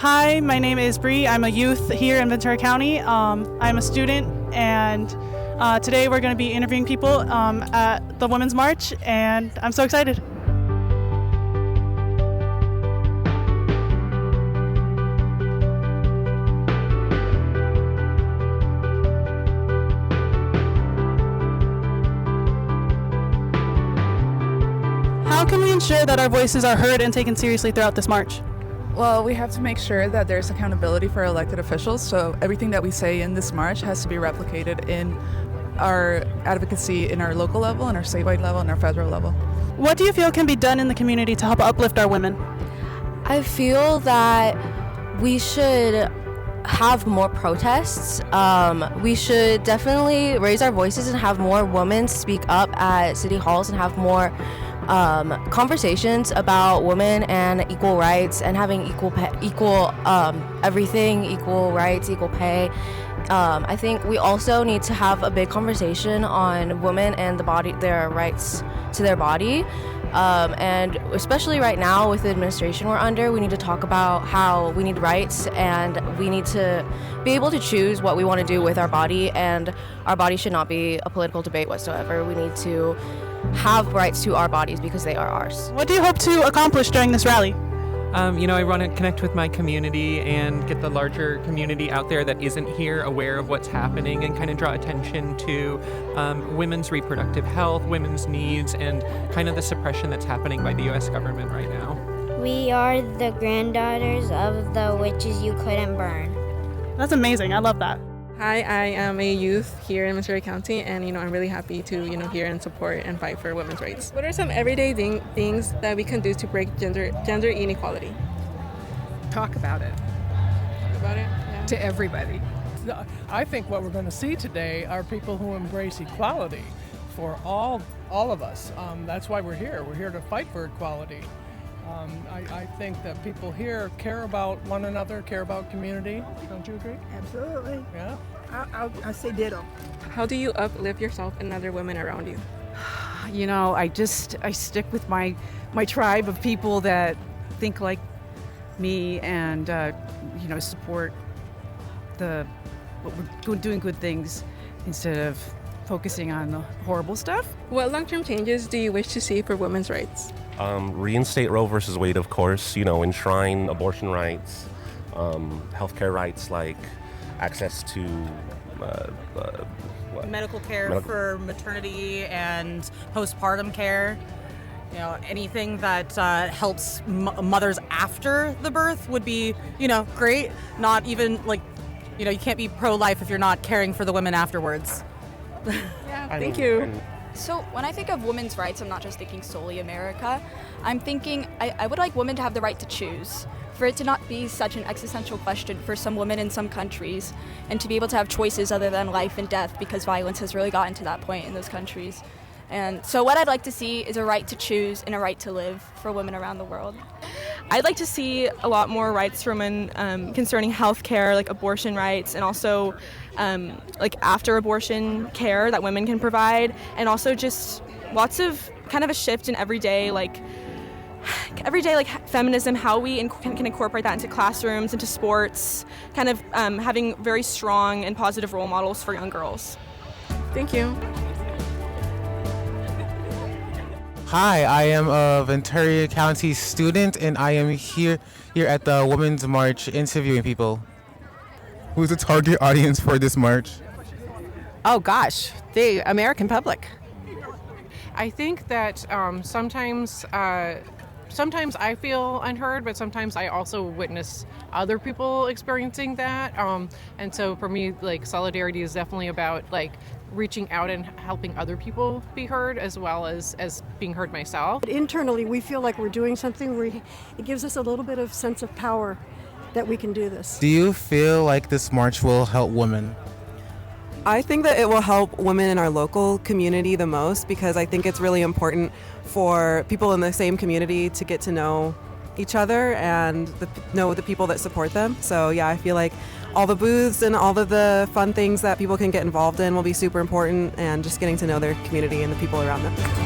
Hi, my name is Bree. I'm a youth here in Ventura County. I'm a student, and today we're going to be interviewing people at the Women's March, and I'm so excited. How can we ensure that our voices are heard and taken seriously throughout this march? Well, we have to make sure that there's accountability for elected officials, so everything that we say in this march has to be replicated in our advocacy in our local level, in our statewide level, and our federal level. What do you feel can be done in the community to help uplift our women? I feel that we should have more protests. We should definitely raise our voices and have more women speak up at city halls and have more conversations about women and equal rights and having equal everything, equal rights, equal pay. I think we also need to have a big conversation on women and the body, their rights to their body. And especially right now with the administration we're under, we need to talk about how we need rights and we need to be able to choose what we want to do with our body, and our body should not be a political debate whatsoever. We need to have rights to our bodies because they are ours. What do you hope to accomplish during this rally? I want to connect with my community and get the larger community out there that isn't here aware of what's happening, and kind of draw attention to women's reproductive health, women's needs, and kind of the suppression that's happening by the U.S. government right now. We are the granddaughters of the witches you couldn't burn. That's amazing. I love that. Hi, I am a youth here in Ventura County, and I'm really happy to hear and support and fight for women's rights. What are some everyday things that we can do to break gender inequality? Talk about it. Talk about it? Yeah. To everybody. I think what we're going to see today are people who embrace equality for all of us. That's why we're here. We're here to fight for equality. I think that people here care about one another, care about community. Don't you agree? Absolutely. Yeah. I say ditto. How do you uplift yourself and other women around you? I stick with my tribe of people that think like me and support what we're doing good things instead of focusing on the horrible stuff. What long-term changes do you wish to see for women's rights? Reinstate Roe versus Wade, of course, enshrine abortion rights, healthcare rights like access to medical care for maternity and postpartum care. Anything that helps mothers after the birth would be, great. Not even you can't be pro-life if you're not caring for the women afterwards. Yeah, thank you. So when I think of women's rights, I'm not just thinking solely America. I'm thinking I would like women to have the right to choose, for it to not be such an existential question for some women in some countries, and to be able to have choices other than life and death, because violence has really gotten to that point in those countries. And so what I'd like to see is a right to choose and a right to live for women around the world. I'd like to see a lot more rights for women concerning health care, like abortion rights, and also after abortion care that women can provide, and also just lots of kind of a shift in everyday feminism, how we can incorporate that into classrooms, into sports, kind of having very strong and positive role models for young girls. Thank you. Hi, I am a Ventura County student, and I am here at the Women's March interviewing people. Who's the target audience for this march? Oh gosh, the American public. I think that sometimes I feel unheard, but sometimes I also witness other people experiencing that. And so for me, solidarity is definitely about reaching out and helping other people be heard, as well as being heard myself. Internally, we feel like we're doing something where it gives us a little bit of sense of power that we can do this. Do you feel like this march will help women? I think that it will help women in our local community the most, because I think it's really important for people in the same community to get to know each other and know the people that support them. So yeah, I feel like all the booths and all of the fun things that people can get involved in will be super important, and just getting to know their community and the people around them.